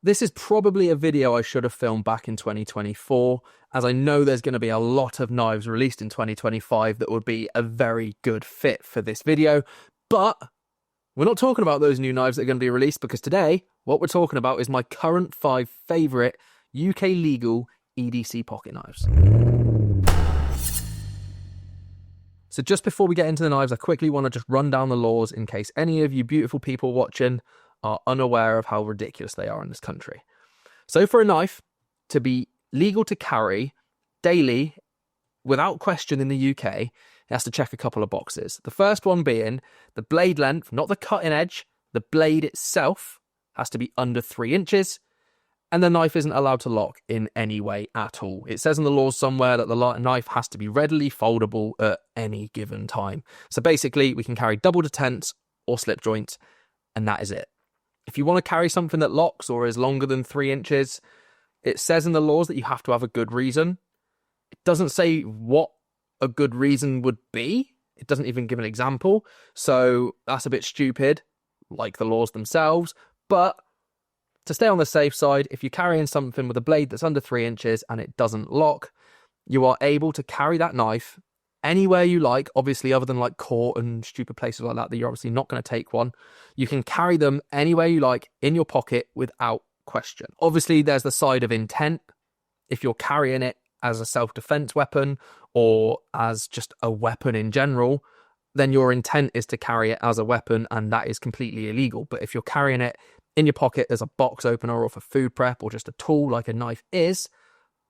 This is probably a video I should have filmed back in 2024, as I know there's going to be a lot of knives released in 2025 that would be a very good fit for this video. But we're not talking about those new knives that are going to be released, because today, what we're talking about is my current 5 favourite UK legal EDC pocket knives. So just before we get into the knives, I quickly want to just run down the laws in case any of you beautiful people watching are unaware of how ridiculous they are in this country. So for a knife to be legal to carry daily without question in the UK, it has to check a couple of boxes. The first one being the blade length, not the cutting edge, the blade itself has to be under 3 inches, and the knife isn't allowed to lock in any way at all. It says in the laws somewhere that the knife has to be readily foldable at any given time. So basically, we can carry double detents or slip joints, and that is it. If you want to carry something that locks or is longer than 3 inches, it says in the laws that you have to have a good reason. It doesn't say what a good reason would be. It doesn't even give an example. So that's a bit stupid, like the laws themselves. But to stay on the safe side, if you're carrying something with a blade that's under 3 inches and it doesn't lock, you are able to carry that knife anywhere you like, obviously, other than like court and stupid places like that you're obviously not going to take one. You can carry them anywhere you like in your pocket without question. Obviously, there's the side of intent. If you're carrying it as a self-defense weapon or as just a weapon in general, then your intent is to carry it as a weapon, and that is completely illegal. But if you're carrying it in your pocket as a box opener or for food prep or just a tool like a knife is,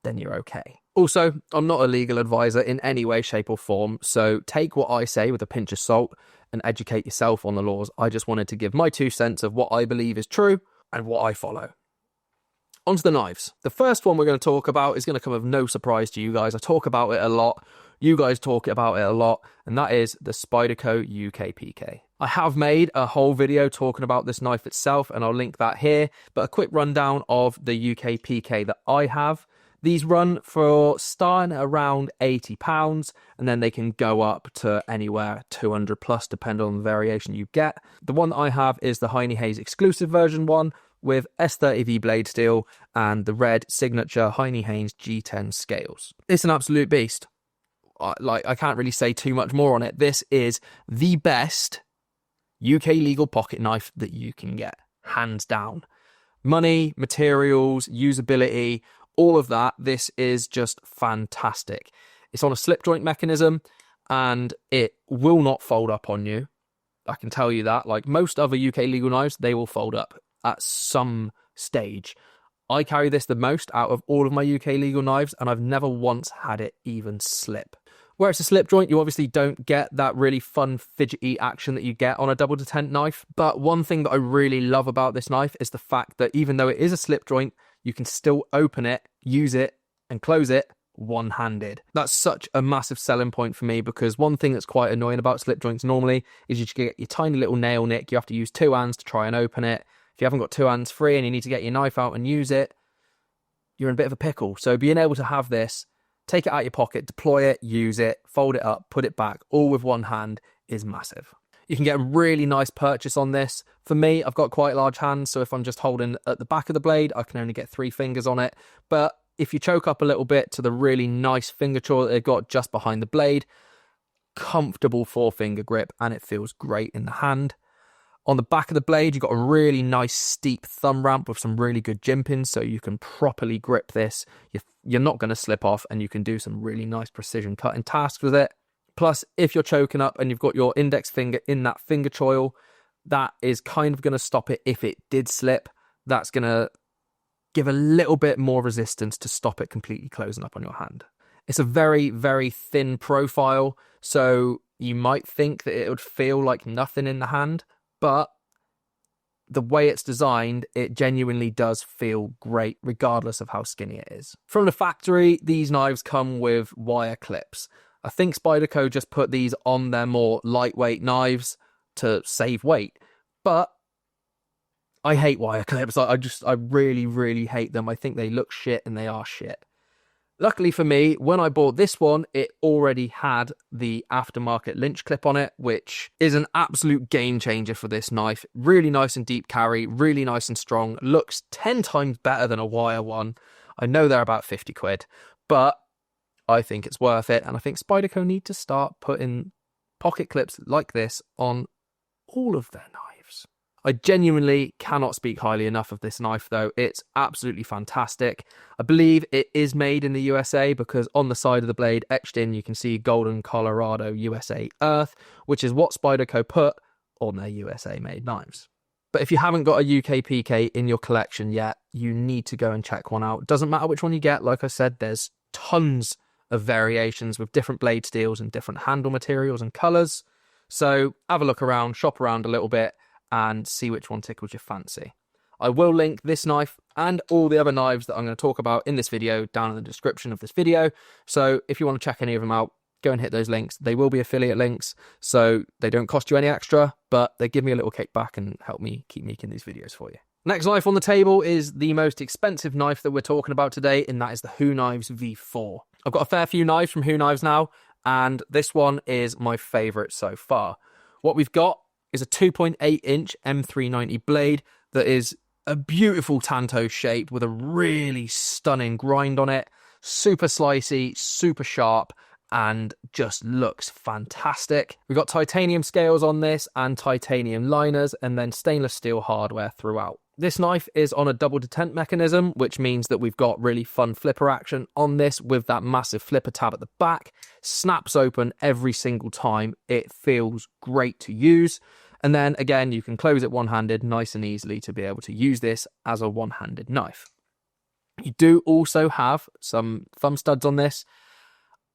then you're okay. Also, I'm not a legal advisor in any way, shape or form, so take what I say with a pinch of salt and educate yourself on the laws. I just wanted to give my 2 cents of what I believe is true and what I follow. Onto the knives. The first one we're going to talk about is going to come of no surprise to you guys. I talk about it a lot. You guys talk about it a lot, and that is the Spyderco UK PK. I have made a whole video talking about this knife itself, and I'll link that here, but a quick rundown of the UK PK that I have. These run for starting at around £80, and then they can go up to anywhere 200 plus, depending on the variation you get. The one that I have is the Heine Hayes exclusive version one with S30V blade steel and the red signature Heine Hayes G10 scales. It's an absolute beast. I can't really say too much more on it. This is the best UK legal pocket knife that you can get, hands down. Money, materials, usability, all of that, this is just fantastic. It's on a slip joint mechanism and it will not fold up on you. I can tell you that. Like most other UK legal knives, they will fold up at some stage. I carry this the most out of all of my UK legal knives, and I've never once had it even slip. Where it's a slip joint, you obviously don't get that really fun fidgety action that you get on a double detent knife. But one thing that I really love about this knife is the fact that even though it is a slip joint, you can still open it, use it, and close it one-handed. That's such a massive selling point for me, because one thing that's quite annoying about slip joints normally is you get your tiny little nail nick. You have to use 2 hands to try and open it. If you haven't got 2 hands free and you need to get your knife out and use it, you're in a bit of a pickle. So being able to have this, take it out of your pocket, deploy it, use it, fold it up, put it back, all with one hand is massive. You can get a really nice purchase on this. For me, I've got quite large hands, so if I'm just holding at the back of the blade, I can only get 3 fingers on it. But if you choke up a little bit to the really nice finger choil that they've got just behind the blade, comfortable 4-finger grip, and it feels great in the hand. On the back of the blade, you've got a really nice steep thumb ramp with some really good jimping, so you can properly grip this. You're not going to slip off, and you can do some really nice precision cutting tasks with it. Plus, if you're choking up and you've got your index finger in that finger choil, that is kind of going to stop it if it did slip. That's going to give a little bit more resistance to stop it completely closing up on your hand. It's a very, very thin profile, so you might think that it would feel like nothing in the hand, but the way it's designed, it genuinely does feel great, regardless of how skinny it is. From the factory, these knives come with wire clips. I think Spyderco just put these on their more lightweight knives to save weight, but I hate wire clips. I really, really hate them. I think they look shit and they are shit. Luckily for me, when I bought this one, it already had the aftermarket lynch clip on it, which is an absolute game changer for this knife. Really nice and deep carry, really nice and strong, looks 10 times better than a wire one. I know they're about 50 quid, but I think it's worth it, and I think Spyderco need to start putting pocket clips like this on all of their knives. I genuinely cannot speak highly enough of this knife though. It's absolutely fantastic. I believe it is made in the USA because on the side of the blade etched in you can see Golden Colorado USA Earth, which is what Spyderco put on their USA made knives. But if you haven't got a UK PK in your collection yet, you need to go and check one out. Doesn't matter which one you get, like I said, there's tons of variations with different blade steels and different handle materials and colours. So have a look around, shop around a little bit, and see which one tickles your fancy. I will link this knife and all the other knives that I'm going to talk about in this video down in the description of this video. So if you want to check any of them out, go and hit those links. They will be affiliate links, so they don't cost you any extra, but they give me a little kickback and help me keep making these videos for you. Next knife on the table is the most expensive knife that we're talking about today, and that is the Who Knives V4. I've got a fair few knives from Who Knives now, and this one is my favourite so far. What we've got is a 2.8-inch M390 blade that is a beautiful tanto shape with a really stunning grind on it. Super slicey, super sharp, and just looks fantastic. We've got titanium scales on this and titanium liners, and then stainless steel hardware throughout. This knife is on a double detent mechanism, which means that we've got really fun flipper action on this with that massive flipper tab at the back. Snaps open every single time. It feels great to use. And then again, you can close it one-handed nice and easily to be able to use this as a one-handed knife. You do also have some thumb studs on this.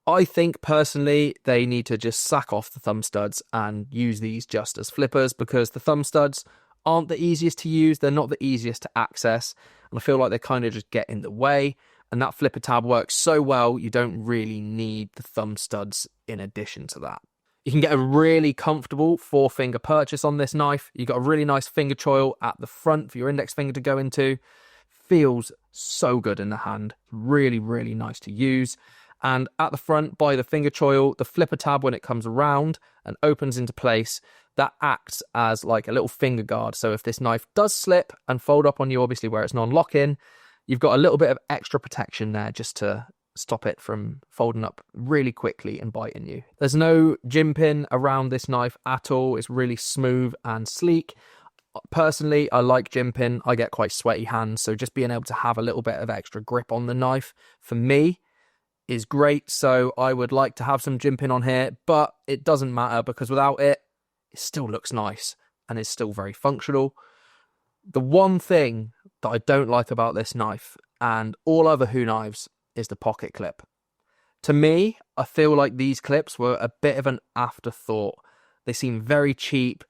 I think personally they need to just sack off the thumb studs and use these just as flippers, because the thumb studs aren't the easiest to use, they're not the easiest to access, and I feel like they kind of just get in the way, and that flipper tab works so well you don't really need the thumb studs in addition to that. You can get a really comfortable 4-finger purchase on this knife. You've got a really nice finger choil at the front for your index finger to go into. Feels so good in the hand, really, really nice to use. And at the front by the finger choil, the flipper tab, when it comes around and opens into place, that acts as like a little finger guard. So if this knife does slip and fold up on you, obviously where it's non-lock-in, you've got a little bit of extra protection there just to stop it from folding up really quickly and biting you. There's no gym pin around this knife at all. It's really smooth and sleek. Personally, I like gym pin. I get quite sweaty hands, so just being able to have a little bit of extra grip on the knife for me is great. So I would like to have some gym pin on here, but it doesn't matter because without it, it still looks nice and is still very functional. The one thing that I don't like about this knife and all other Who knives is the pocket clip. To me, I feel like these clips were a bit of an afterthought. They seem very cheap.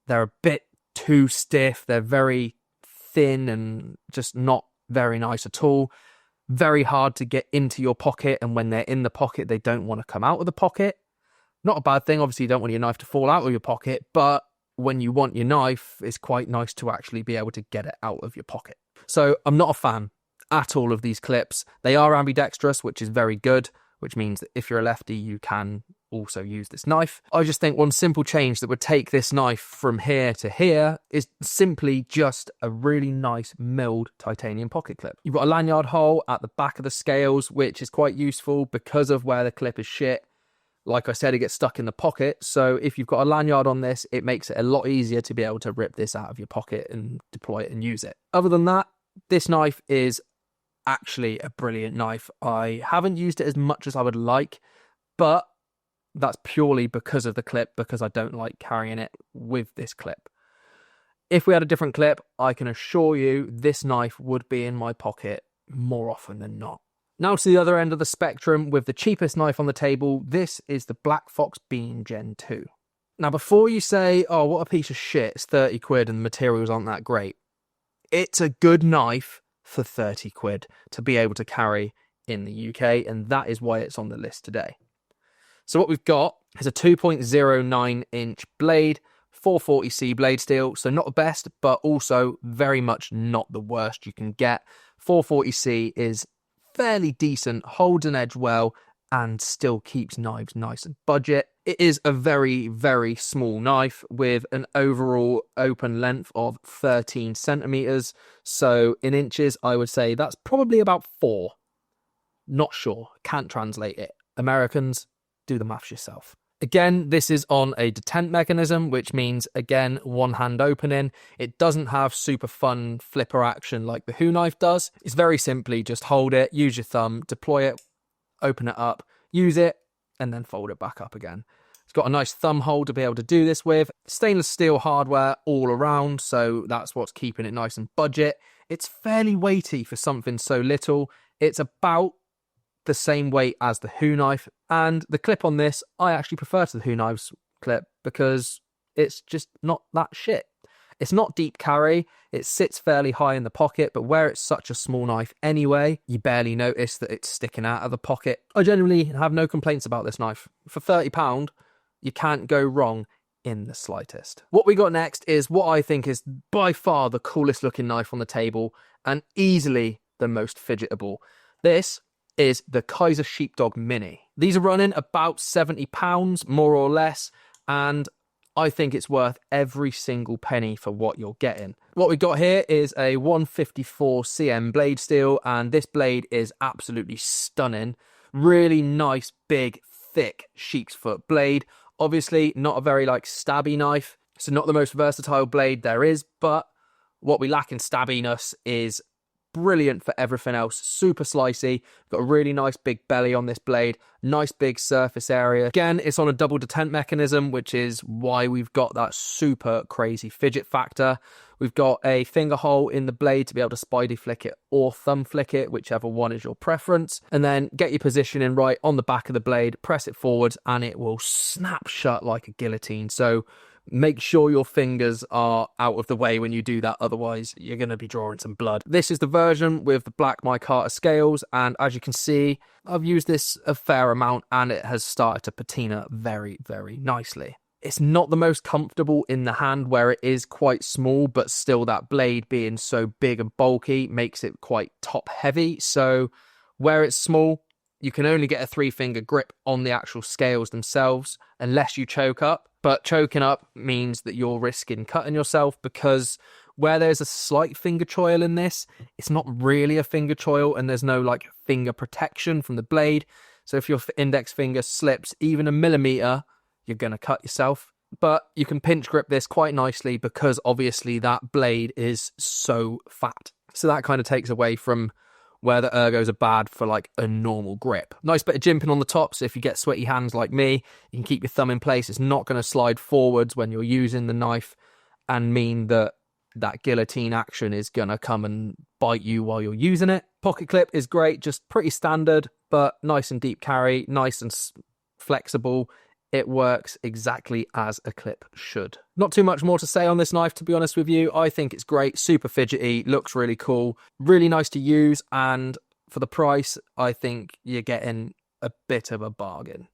They're a bit too stiff. They're very thin and just not very nice at all. Very hard to get into your pocket, and when they're in the pocket, they don't want to come out of the pocket. Not a bad thing. Obviously, you don't want your knife to fall out of your pocket, but when you want your knife, it's quite nice to actually be able to get it out of your pocket. So I'm not a fan at all of these clips. They are ambidextrous, which is very good, which means that if you're a lefty, you can also use this knife. I just think one simple change that would take this knife from here to here is simply just a really nice milled titanium pocket clip. You've got a lanyard hole at the back of the scales, which is quite useful because of where the clip is shit. Like I said, it gets stuck in the pocket. So if you've got a lanyard on this, it makes it a lot easier to be able to rip this out of your pocket and deploy it and use it. Other than that, this knife is actually a brilliant knife. I haven't used it as much as I would like, but that's purely because of the clip, because I don't like carrying it with this clip. If we had a different clip, I can assure you this knife would be in my pocket more often than not. Now to the other end of the spectrum with the cheapest knife on the table, this is the Black Fox Beam Gen 2. Now before you say, oh what a piece of shit, it's 30 quid and the materials aren't that great, it's a good knife for 30 quid to be able to carry in the UK, and that is why it's on the list today. So what we've got is a 2.09-inch blade, 440C blade steel, so not the best, but also very much not the worst you can get. 440C is fairly decent, holds an edge well, and still keeps knives nice and budget. It is a very, very small knife with an overall open length of 13 centimeters. So in inches, I would say that's probably about 4. Not sure, can't translate it. Americans, do the maths yourself. Again, this is on a detent mechanism, which means, again, one hand opening. It doesn't have super fun flipper action like the Hu knife does. It's very simply just hold it, use your thumb, deploy it, open it up, use it, and then fold it back up again. It's got a nice thumb hole to be able to do this with. Stainless steel hardware all around, so that's what's keeping it nice and budget. It's fairly weighty for something so little. It's about the same weight as the Hu knife, and the clip on this I actually prefer to the Hu knife's clip because it's just not that shit. It's not deep carry, it sits fairly high in the pocket, but where it's such a small knife anyway, you barely notice that it's sticking out of the pocket. I genuinely have no complaints about this knife. For £30, you can't go wrong in the slightest. What we got next is what I think is by far the coolest looking knife on the table and easily the most fidgetable. This is the Kaiser Sheepdog Mini. These are running about £70, more or less, and I think it's worth every single penny for what you're getting. What we got here is a 154 cm blade steel, and this blade is absolutely stunning. Really nice, big, thick sheep's foot blade. Obviously, not a very stabby knife, so not the most versatile blade there is, but what we lack in stabbiness is brilliant for everything else. Super slicey, got a really nice big belly on this blade, nice big surface area. Again, it's on a double detent mechanism, which is why we've got that super crazy fidget factor. We've got a finger hole in the blade to be able to spidey flick it or thumb flick it, whichever one is your preference. And then get your positioning right on the back of the blade, press it forwards, and it will snap shut like a guillotine. So make sure your fingers are out of the way when you do that, otherwise you're going to be drawing some blood. This is the version with the black micarta scales, and as you can see, I've used this a fair amount and it has started to patina very, very nicely. It's not the most comfortable in the hand where it is quite small, but still that blade being so big and bulky makes it quite top heavy. So where it's small, you can only get a 3-finger grip on the actual scales themselves unless you choke up. But choking up means that you're risking cutting yourself, because where there's a slight finger choil in this, it's not really a finger choil and there's no finger protection from the blade. So if your index finger slips even a millimeter, you're going to cut yourself. But you can pinch grip this quite nicely because obviously that blade is so fat. So that kind of takes away from where the ergos are bad for a normal grip. Nice bit of jimping on the top, so if you get sweaty hands like me, you can keep your thumb in place. It's not going to slide forwards when you're using the knife and mean that that guillotine action is going to come and bite you while you're using it. Pocket clip is great, just pretty standard, but nice and deep carry, nice and flexible. It works exactly as a clip should. Not too much more to say on this knife, to be honest with you. I think it's great, super fidgety, looks really cool, really nice to use, and for the price, I think you're getting a bit of a bargain.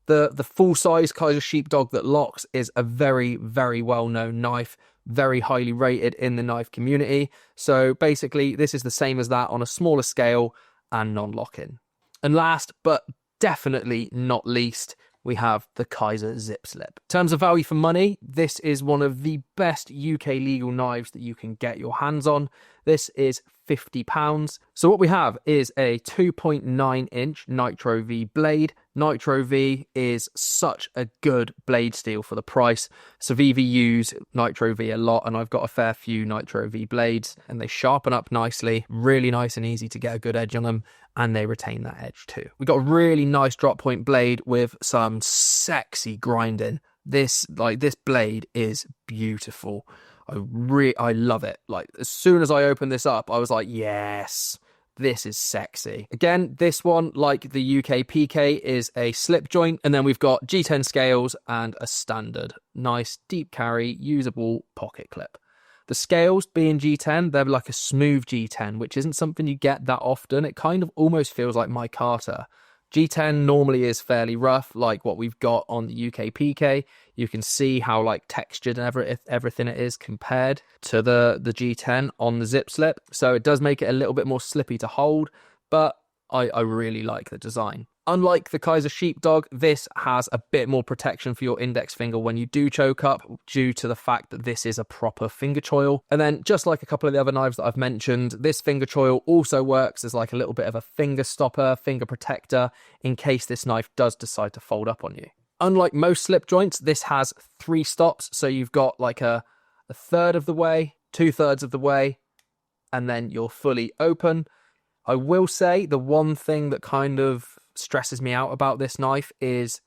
The full-size Kaiser Sheepdog that locks is a very, very well-known knife, very highly rated in the knife community. So basically, this is the same as that on a smaller scale and non-locking. And last, but definitely not least, we have the Kaiser Zip Slip. In terms of value for money, this is one of the best UK legal knives that you can get your hands on. This is £50. So what we have is a 2.9-inch Nitro V blade. Nitro V is such a good blade steel for the price. So Vivi use Nitro V a lot, and I've got a fair few Nitro V blades, and they sharpen up nicely, really nice and easy to get a good edge on them, and they retain that edge too. We got a really nice drop point blade with some sexy grinding. This blade is beautiful. I love it. As soon as I opened this up, I was like, yes, this is sexy. Again, this one, like the UK PK, is a slip joint, and then we've got G10 scales and a standard nice deep carry usable pocket clip. The scales being G10, they're like a smooth G10, which isn't something you get that often. It kind of almost feels like micarta. G10 normally is fairly rough, like what we've got on the UK PK. You can see how textured and everything it is compared to the G10 on the Zip Slip. So it does make it a little bit more slippy to hold, but I really like the design. Unlike the Kaiser Sheepdog, this has a bit more protection for your index finger when you do choke up, due to the fact that this is a proper finger choil. And then, just like a couple of the other knives that I've mentioned, this finger choil also works as like a little bit of a finger stopper, finger protector, in case this knife does decide to fold up on you. Unlike most slip joints, this has 3 stops, so you've got like a third of the way, 2/3 of the way, and then you're fully open. I will say the one thing that kind of stresses me out about this knife is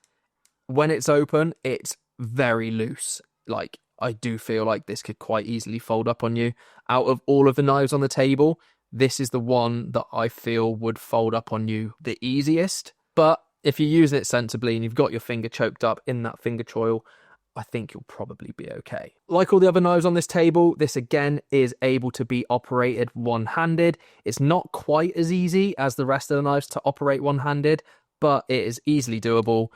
when it's open, it's very loose. Like, I do feel like this could quite easily fold up on you. Out of all of the knives on the table, this is the one that I feel would fold up on you the easiest. But if you use it sensibly and you've got your finger choked up in that finger choil, I think you'll probably be okay. Like all the other knives on this table, this again is able to be operated one-handed. It's not quite as easy as the rest of the knives to operate one-handed, but it is easily doable.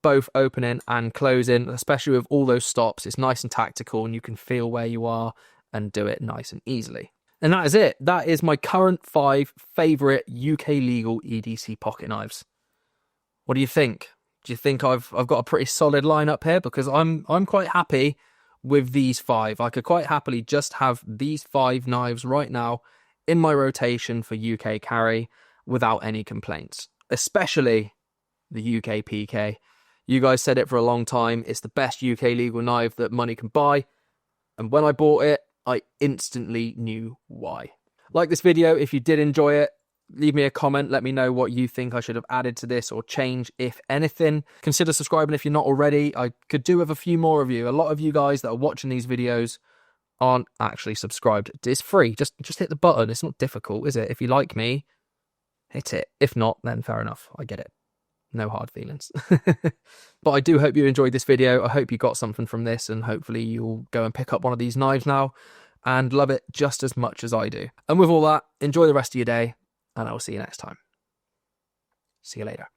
Both opening and closing, especially with all those stops, it's nice and tactical and you can feel where you are and do it nice and easily. And that is it. That is my current 5 favourite UK legal EDC pocket knives. What do you think? Do you think I've got a pretty solid lineup here? Because I'm quite happy with these 5. I could quite happily just have these 5 knives right now in my rotation for UK carry without any complaints. Especially the UK PK. You guys said it for a long time. It's the best UK legal knife that money can buy. And when I bought it, I instantly knew why. Like this video if you did enjoy it. Leave me a comment, let me know what you think I should have added to this or change, if anything. Consider subscribing if you're not already. I could do with a few more of you. A lot of you guys that are watching these videos aren't actually subscribed. It's free. Just hit the button. It's not difficult, is it? If you like me, hit it. If not, then fair enough. I get it. No hard feelings. But I do hope you enjoyed this video. I hope you got something from this, and hopefully you'll go and pick up one of these knives now and love it just as much as I do. And with all that, enjoy the rest of your day. And I will see you next time. See you later.